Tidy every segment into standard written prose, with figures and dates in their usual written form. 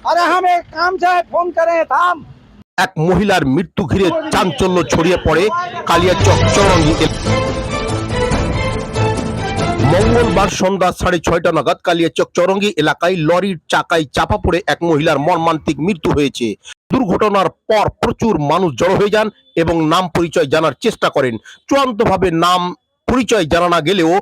अरे हम एक काम से फोन करें थाम। এক মহিলার মৃত্যু ঘিরে চাঞ্চল্য ছড়িয়ে পড়ে কালিয়াচক চৌরঙ্গি মঙ্গলবার সন্ধ্যা 6:30 নাগাদ কালিয়াচক চৌরঙ্গি এলাকায় লরির চাকায় চাপা পড়ে এক মহিলার মর্মান্তিক মৃত্যু হয়েছে। দুর্ঘটনার পর প্রচুর মানুষ জড়ো হয়ে যান এবং নাম পরিচয় জানার চেষ্টা করেন। চূড়ান্তভাবে নাম পরিচয় জানা না গেলেও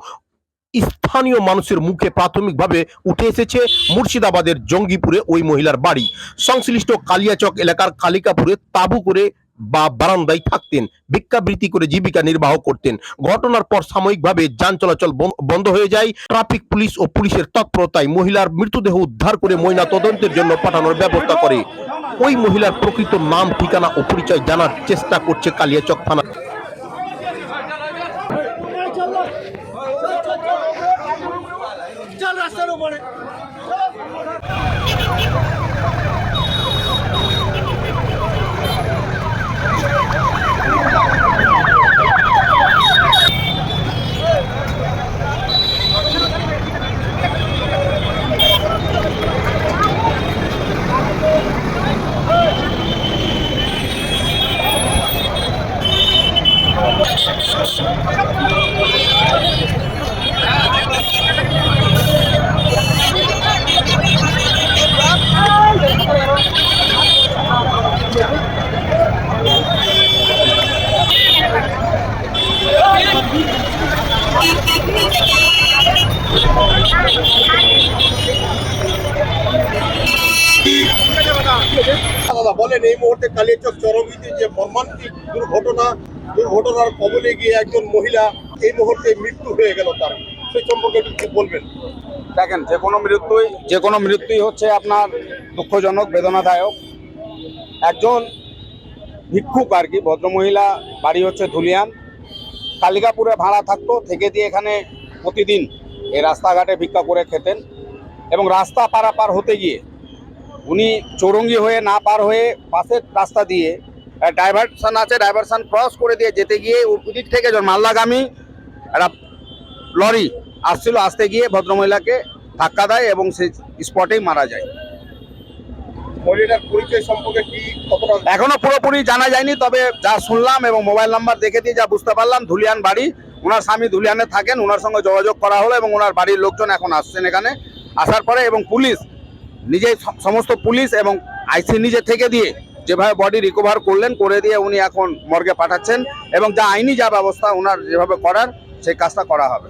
স্থানীয় মানুষের মুখে প্রাথমিকভাবে উঠে এসেছে মুর্শিদাবাদের জঙ্গিপুরে ওই মহিলার বাড়ি। সংশ্লিষ্ট কালিয়াচক এলাকার কালিকাপুরে তাঁবু করে বা বারান্দায় থাকতেন, ভিক্ষাবৃত্তি করে জীবিকা নির্বাহ করতেন। ঘটনার পর সাময়িকভাবে যান চলাচল বন্ধ হয়ে যায়। ট্রাফিক পুলিশ ও পুলিশের তৎপরতায় মহিলার মৃতদেহ উদ্ধার করে ময়না তদন্তের জন্য পাঠানোর ব্যবস্থা করে। ওই মহিলার প্রকৃত নাম, ঠিকানা ও পরিচয় জানার চেষ্টা করছে কালিয়াচক থানা। चल रास्ते में पड़े দাদা বলেন, এই মুহূর্তে কালিয়াচক চৌরঙ্গিতে যে মর্মান্তিক দুর্ঘটনার কবলে গিয়ে একজন মহিলা এই মুহূর্তে মৃত্যু হয়ে গেল, তার সেই সম্পর্কে একটু বলবেন। দেখেন, যে কোনো মৃত্যুই হচ্ছে আপনার দুঃখজনক, বেদনাদায়ক। একজন ভিক্ষুক আর কি, ভদ্রমহিলা, বাড়ি হচ্ছে ধুলিয়ান, কালিকাপুরে ভাড়া থাকতো, থেকে দিয়ে এখানে প্রতিদিন এই রাস্তাঘাটে ভিক্ষা করে খেতেন। এবং রাস্তা পারাপার হতে গিয়ে উনি চৌরঙ্গি হয়ে না পার হয়ে পাশের রাস্তা দিয়ে ডাইভারশন আছে, ডাইভারশন ক্রস করে দিয়ে যেতে গিয়ে ওদিক থেকে মালদাগামী একটা লরি আসছিল, আসতে গিয়ে ভদ্রমহিলাকে ধাক্কা দেয় এবং সেই স্পটেই মারা যায়। মহিলার পরিচয় সম্পর্কে কি কতটা এখনো পুরোপুরি জানা যায়নি, তবে যা শুনলাম এবং মোবাইল নাম্বার দেখে দিয়ে যা বুঝতে পারলাম, ধুলিয়ান বাড়ি, ওনার স্বামী ধুলিয়ানে থাকেন, ওনার সঙ্গে যোগাযোগ করা হলো এবং ওনার বাড়ির লোকজন এখন আসছেন এখানে। আসার পরে এবং পুলিশ নিজেই, সমস্ত পুলিশ এবং আইসি নিজে থেকে দিয়ে যেভাবে বডি রিকভার করলেন, করে দিয়ে উনি এখন মর্গে পাঠাচ্ছেন এবং যা আইনি যা ব্যবস্থা ওনার যেভাবে করার সেই কাজটা করা হবে।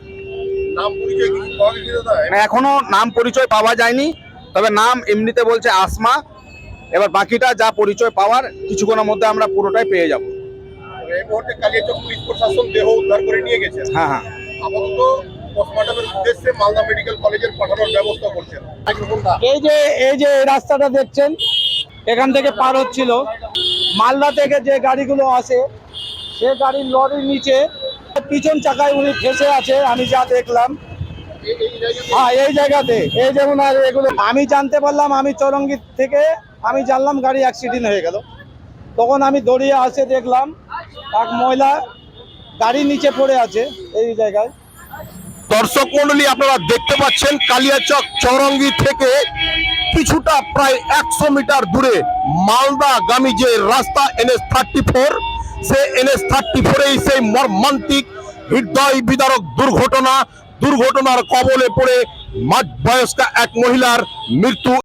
নাম পরিচয় কিছু পাওয়া গেছে দাদা? এখনো নাম পরিচয় পাওয়া যায়নি, তবে নাম এমনিতে বলছে আসমা। এবার বাকিটা যা পরিচয় পাওয়ার কিছুক্ষণের মধ্যে আমরা পুরোটাই পেয়ে যাব। এই মুহূর্তে কালিয়াচক পুলিশ প্রশাসন দেহ উদ্ধার করে নিয়ে গেছে। হ্যাঁ, আপাতত পোস্টমর্টমের উদ্দেশ্যে মালদা মেডিকেল কলেজের পাঠানোর ব্যবস্থা করছেন। এই যে রাস্তাটা দেখছেন, এখান থেকে পার হচ্ছিল, মালদা থেকে যে গাড়িগুলো আসে সে গাড়ির লরির নিচে পিছন চাকায় উনি ফেসে আছে, আমি যা দেখলাম। হ্যাঁ, এই জায়গাতে এই যেমন আর এগুলো আমি জানতে পারলাম, আমি চৌরঙ্গি থেকে আমি জানলাম গাড়ি অ্যাক্সিডেন্ট হয়ে গেল। তখন আমি দৌড়িয়ে আসে দেখলাম এক মহিলা গাড়ির নিচে পড়ে আছে এই জায়গায়। দর্শক মন্ডলী, আপনারা দেখতে পাচ্ছেন কালিয়াচক চৌরঙ্গি থেকে কিছুটা প্রায় 100 মিটার দূরে মালদাগামী যে রাস্তা NH-34, সে NH-34 সেই মর্মান্তিক হৃদয় বিদারক দুর্ঘটনার কবলে পড়ে মাঝবয়স্কা এক মহিলার মৃত্যু।